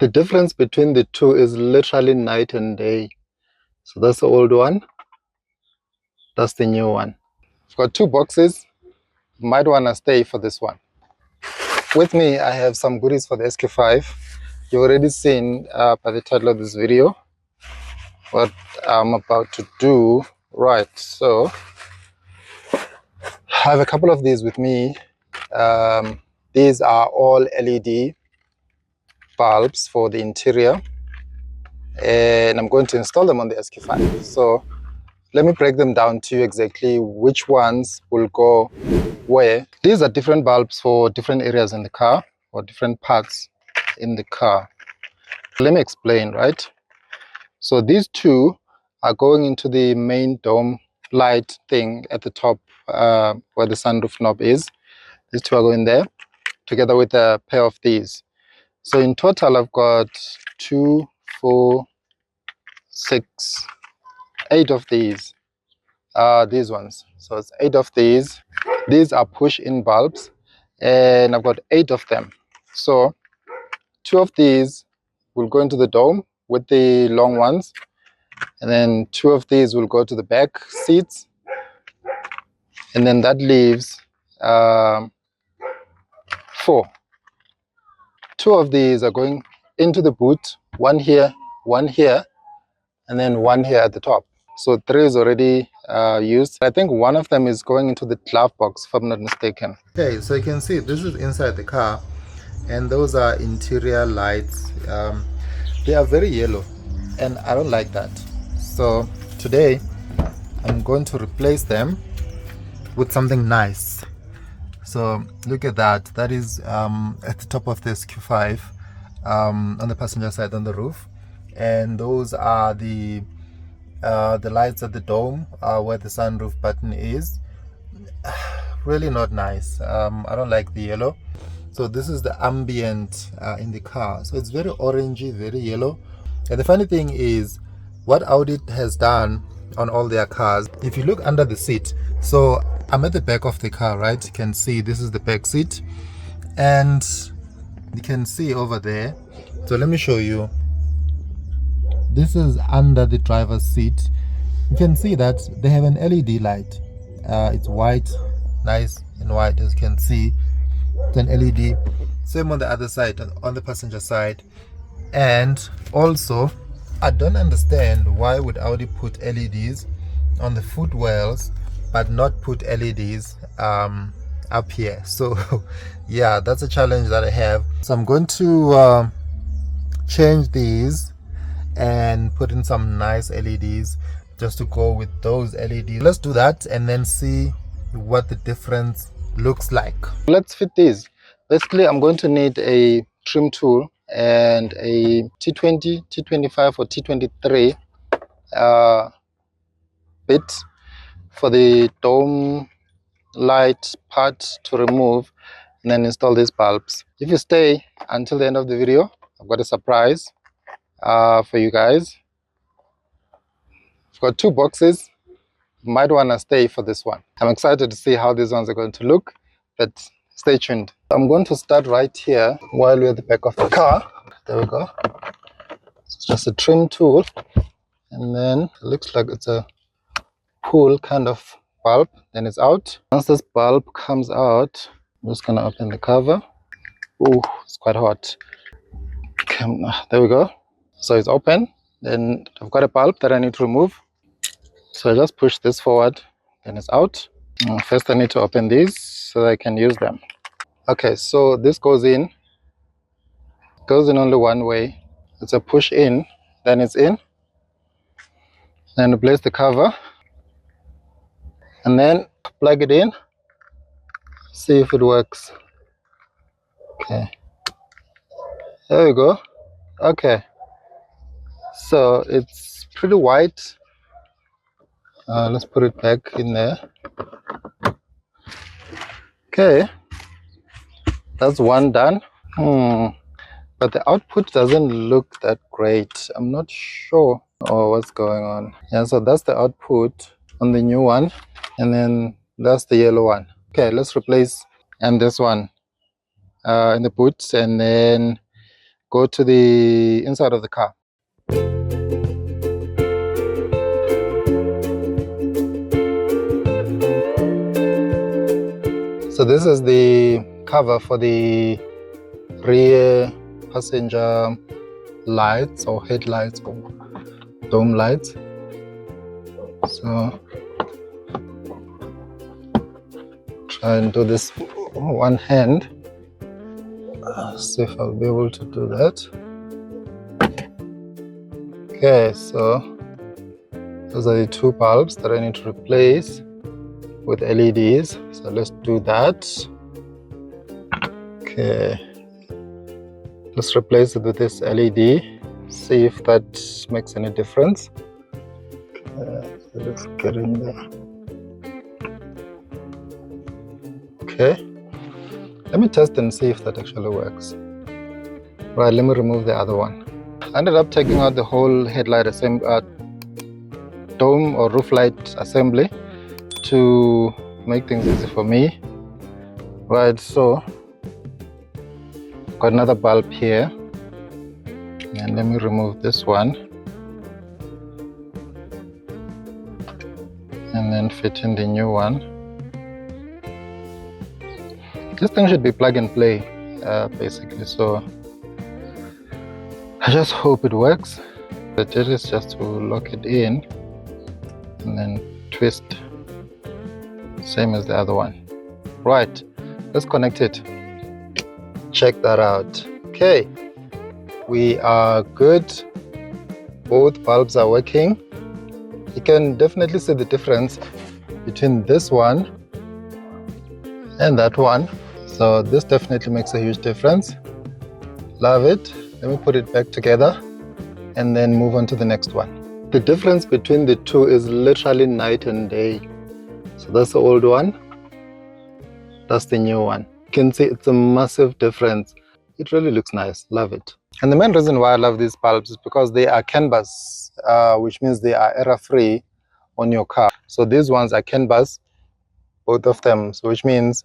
The difference between the two is literally night and day. So that's the old one, that's the new one. I've got two boxes. You might want to stay for this one. With me, I have some goodies for the SQ5. You've already seen by the title of this video what I'm about to do. Right, so I have a couple of these with me. These are all LED bulbs for the interior, and I'm going to install them on the SQ5. So let me break them down to you exactly which ones will go where. These are different bulbs for different areas in the car or different parts in the car. Let me explain, right? So these two are going into the main dome light thing at the top where the sunroof knob is. These two are going there together with a pair of these. So in total, I've got 2, 4, 6, 8 of these ones. So it's 8 of these. These are push-in bulbs, and I've got 8 of them. So 2 of these will go into the dome with the long ones, and then 2 of these will go to the back seats, and then that leaves 4. 2 of these are going into the boot, one here, and then one here at the top. So 3 is already used. I think one of them is going into the glove box, if I'm not mistaken. Okay, so you can see this is inside the car, and those are interior lights. They are very yellow, and I don't like that. So today I'm going to replace them with something nice. So look at that. That is at the top of this SQ5 on the passenger side on the roof, and those are the lights at the dome where the sunroof button is. Really not nice. I don't like the yellow. So this is the ambient in the car. So it's very orangey, very yellow. And the funny thing is, what Audi has done on all their cars, if you look under the seat, so I'm at the back of the car, right? You can see this is the back seat, and you can see over there. So let me show you. This is under the driver's seat. You can see that they have an LED light. It's white, nice and white, as you can see. It's an LED. Same on the other side, on the passenger side. And also, I don't understand why would Audi put LEDs on the footwells but not put LEDs up here. So yeah, that's a challenge that I have. So I'm going to change these and put in some nice LEDs just to go with those LEDs. Let's do that and then see what the difference looks like. Let's fit these. Basically, I'm going to need a trim tool and a T20, T25 or T23 bit for the dome light part to remove and then install these bulbs. If you stay until the end of the video, I've got a surprise for you guys. I've got 2 boxes. You might want to stay for this one. I'm excited to see how these ones are going to look, but stay tuned. I'm going to start right here while we're at the back of the car. There we go. It's just a trim tool, and then it looks like it's a pull kind of bulb. Then it's out. Once this bulb comes out, I'm just gonna open the cover. Oh, it's quite hot. Okay, there we go. So it's open. Then I've got a bulb that I need to remove. So I just push this forward, then it's out. First I need to open these so that I can use them. Okay, so this goes in only one way. It's a push in, then it's in. Then replace the cover and then plug it in, see if it works. Okay, there we go. Okay, so it's pretty white. Let's put it back in there. Okay, that's one done. But the output doesn't look that great. I'm not sure what's going on. Yeah, so that's the output on the new one, and then that's the yellow one. Okay, let's replace and this one in the boot, and then go to the inside of the car. So this is the cover for the rear passenger lights or headlights or dome lights. So try and do this one hand. See if I'll be able to do that. Okay, so those are the two bulbs that I need to replace with LEDs. So let's do that. Okay, let's replace it with this LED. See if that makes any difference. Okay, so let's get in there. Okay, let me test and see if that actually works. Right, let me remove the other one. I ended up taking out the whole headlight dome or roof light assembly to make things easy for me. Right, so got another bulb here, and let me remove this one and then fit in the new one. This thing should be plug and play basically, so I just hope it works. The trick is just to lock it in and then twist, same as the other one. Right, let's connect it. Check that out. Okay, we are good. Both bulbs are working. You can definitely see the difference between this one and that one. So this definitely makes a huge difference. Love it. Let me put it back together and then move on to the next one. The difference between the two is literally night and day. So that's the old one, that's the new one. You can see it's a massive difference. It really looks nice, love it. And the main reason why I love these bulbs is because they are CAN bus, which means they are error-free on your car. So these ones are CAN bus, both of them, so which means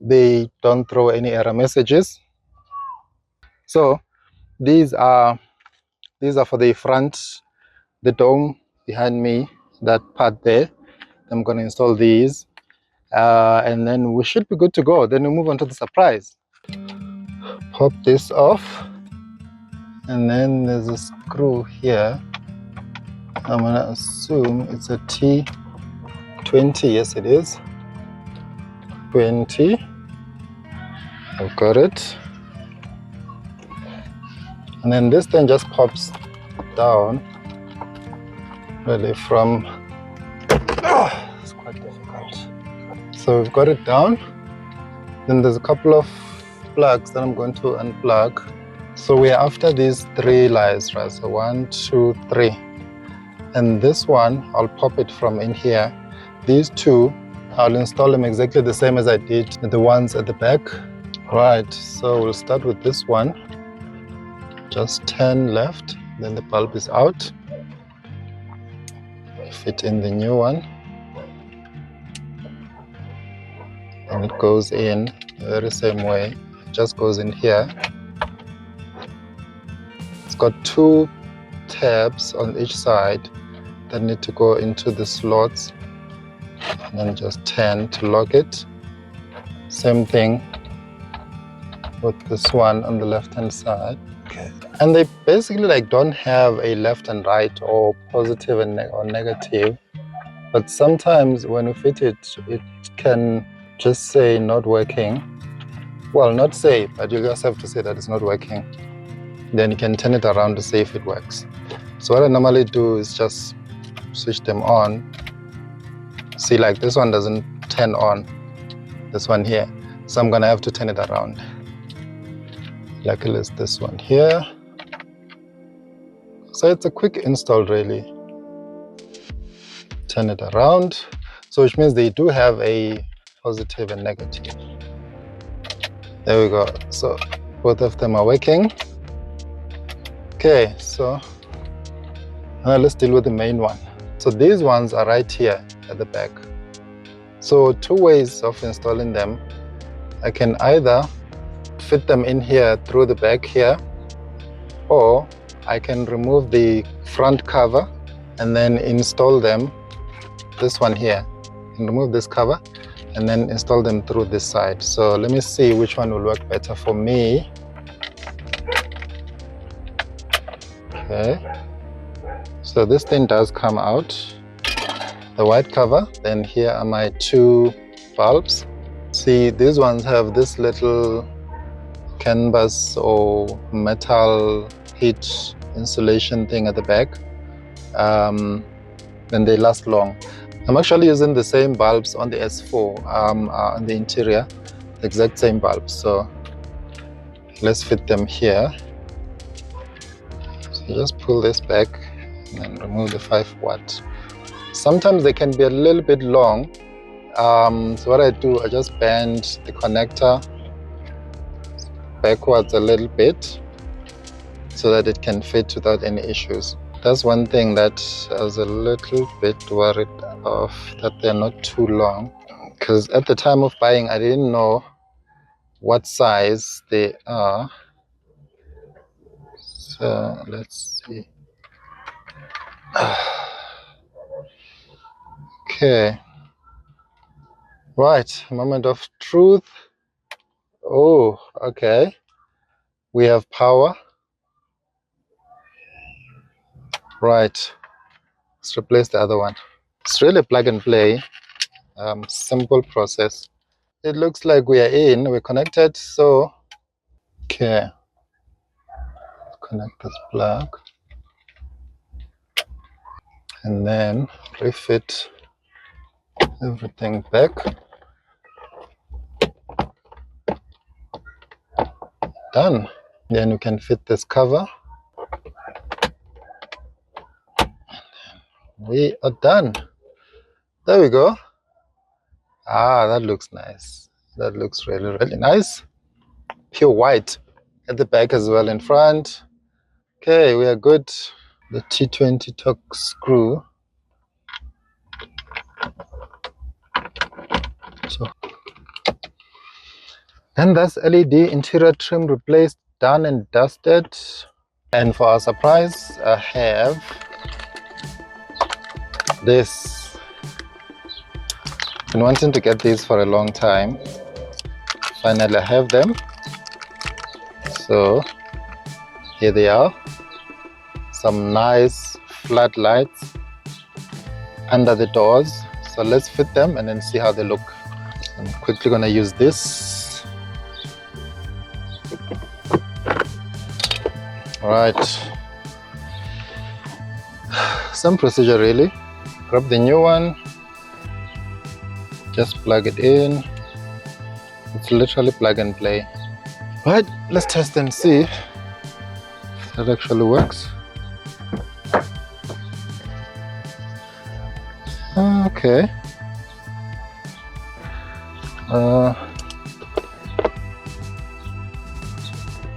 they don't throw any error messages. So these are for the front, the dome behind me, that part there. I'm going to install these and then we should be good to go. Then we move on to the surprise. Pop this off, and then there's a screw here. I'm going to assume it's a T20. Yes, it is 20. I've got it. And then this thing just pops down really from, it's quite difficult. So we've got it down. Then there's a couple of plugs that I'm going to unplug. So we're after these three lights, right? So 1, 2, 3. And this one, I'll pop it from in here. These two, I'll install them exactly the same as I did the ones at the back. Right, so we'll start with this one. Just 10 left, then the bulb is out. Fit in the new one. And it goes in the very same way. It just goes in here. It's got 2 tabs on each side that need to go into the slots. And then just 10 to lock it. Same thing with this one on the left hand side. Okay. And they basically don't have a left and right or positive and or negative, but sometimes when you fit it, it can just say not working. Well, not say, but you just have to say that it's not working. Then you can turn it around to see if it works. So what I normally do is just switch them on. See, like this one doesn't turn on, this one here. So I'm gonna have to turn it around. Luckily it's this one here. So it's a quick install really. Turn it around. So which means they do have a positive and negative. There we go. So both of them are working. Okay, so now let's deal with the main one. So these ones are right here at the back. So 2 ways of installing them. I can either fit them in here through the back here, or I can remove the front cover and then install them, this one here, and remove this cover and then install them through this side. So let me see which one will work better for me. Okay, so this thing does come out, the white cover. Then here are my two bulbs. See, these ones have this little canvas or metal heat insulation thing at the back. Then they last long. I'm actually using the same bulbs on the S4 on the interior, the exact same bulbs. So let's fit them here. So just pull this back and then remove the 5-watt. Sometimes they can be a little bit long. So what I do, I just bend the connector backwards a little bit so that it can fit without any issues. That's one thing that I was a little bit worried of, that they're not too long, because at the time of buying I didn't know what size they are. So let's see. Okay, right, moment of truth. Oh, okay, we have power. Right, let's replace the other one. It's really plug and play, simple process. It looks like we are in, we're connected. So okay, connect this plug and then refit everything back. Done. Then we can fit this cover. We are done. There we go. Ah, that looks nice. That looks really, really nice. Pure white at the back as well in front. Okay, we are good. The T20 torque screw. So, and that's LED interior trim replaced, done and dusted. And for our surprise, I have this. Been wanting to get these for a long time. Finally I have them. So here they are. Some nice flat lights under the doors. So let's fit them and then see how they look. I'm quickly gonna use this. All right. Some procedure really. Grab the new one. Just plug it in. It's literally plug and play. Right, let's test and see if that actually works. Okay.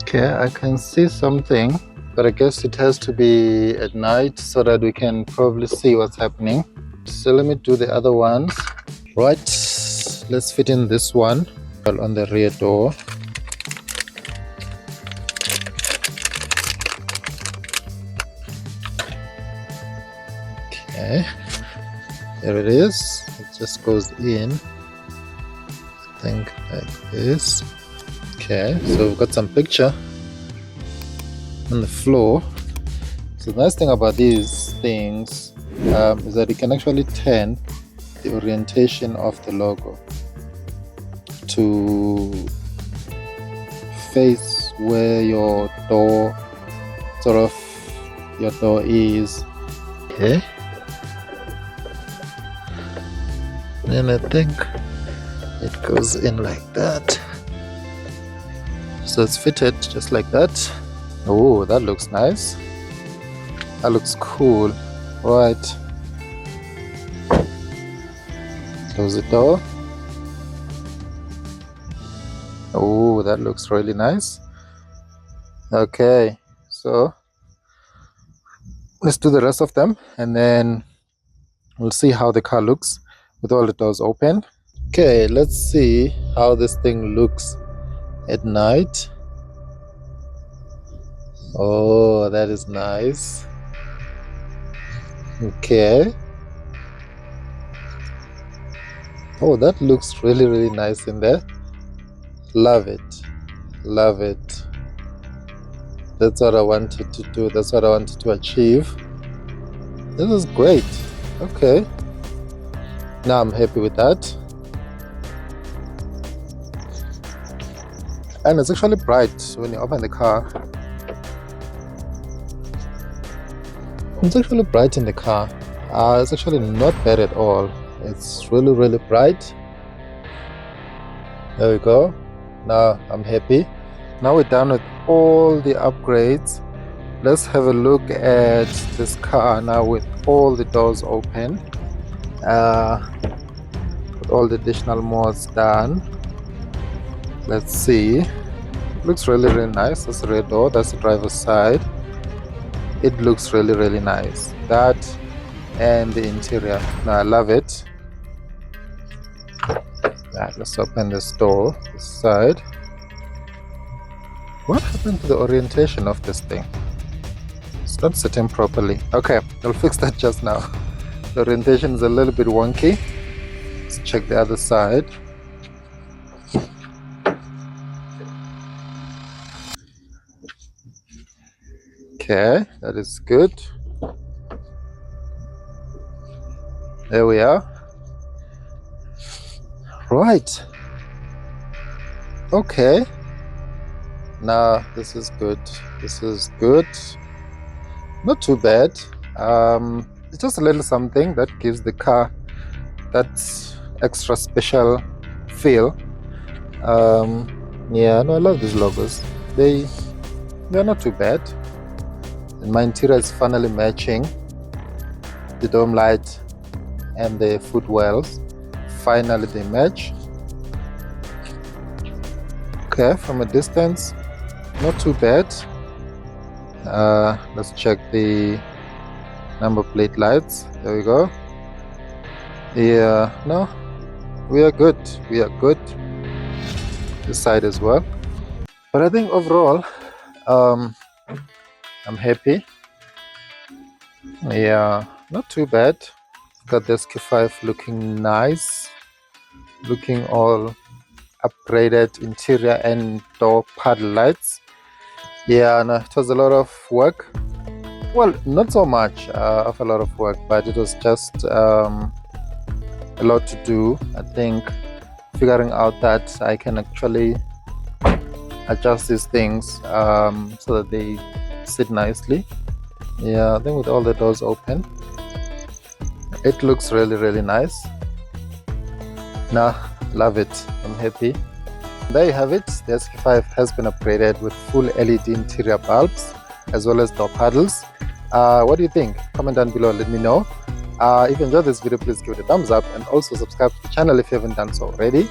Okay, I can see something, but I guess it has to be at night so that we can probably see what's happening. So let me do the other ones. Right, let's fit in this one on the rear door. Okay, there it is. It just goes in, I think, like this. Okay, so we've got some picture on the floor. So the nice thing about these things is that you can actually turn the orientation of the logo to face where your door is. Okay, and I think it goes in like that. So it's fitted just like that. Oh, that looks nice. That looks cool. Right. Close the door. Oh, that looks really nice. Okay, so let's do the rest of them and then we'll see how the car looks with all the doors open. Okay, let's see how this thing looks at night. Oh, that is nice. Okay. Oh, that looks really, really nice in there. Love it. Love it. That's what I wanted to do. That's what I wanted to achieve. This is great. Okay. Now I'm happy with that. And it's actually bright when you open the car. It's actually bright in the car. It's actually not bad at all. It's really, really bright. There we go. Now I'm happy. Now we're done with all the upgrades. Let's have a look at this car now with all the doors open. With all the additional mods done. Let's see. Looks really, really nice. That's the rear door. That's the driver's side. It looks really, really nice. That and the interior. Now I love it. Right, let's open this door, this side. What happened to the orientation of this thing? It's not sitting properly. Okay, I'll fix that just now. The orientation is a little bit wonky. Let's check the other side. Okay, that is good. There we are. Right. Okay. Now this is good. This is good. Not too bad. It's just a little something that gives the car that extra special feel. Yeah, no, I love these logos. They're not too bad. And my interior is finally matching the dome light and the footwells. Finally they match. Okay, from a distance, not too bad. Let's check the number plate lights. There we go. Yeah, no, we are good. We are good. This side as well. But I think overall, I'm happy. Yeah, not too bad. Got the SQ5 looking nice, looking all upgraded interior and door paddle lights. Yeah, no, it was a lot of work. Well, not so much of a lot of work, but it was just a lot to do. I think figuring out that I can actually adjust these things so that they sit nicely. Yeah, I think with all the doors open, it looks really, really nice. Nah, love it. I'm happy. There you have it. The SQ5 has been upgraded with full LED interior bulbs as well as door paddles. What do you think? Comment down below, let me know. If you enjoyed this video, please give it a thumbs up and also subscribe to the channel if you haven't done so already.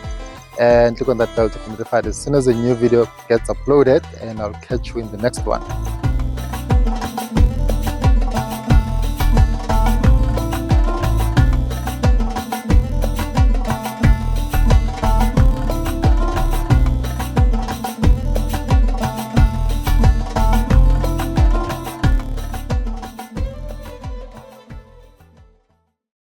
And click on that bell to be notified as soon as a new video gets uploaded, and I'll catch you in the next one.